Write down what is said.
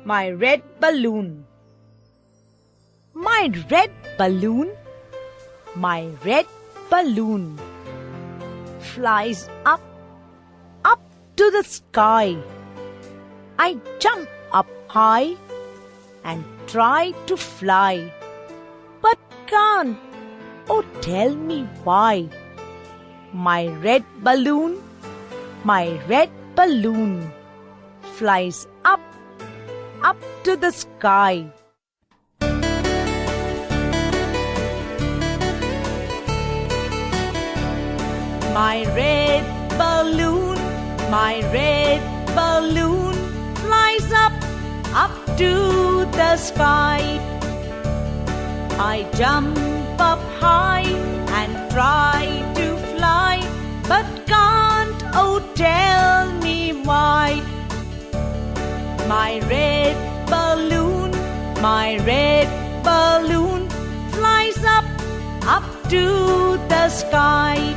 My red balloon. My red balloon, my red balloon flies up, up to the sky. I jump up high and try to fly, but can't. Oh, tell me why. My red balloon flies up, up to the sky. My red balloon flies up, up to the sky. I jump up high and try to fly, but can't. Oh, tell me why. My red balloon flies up, up to the sky.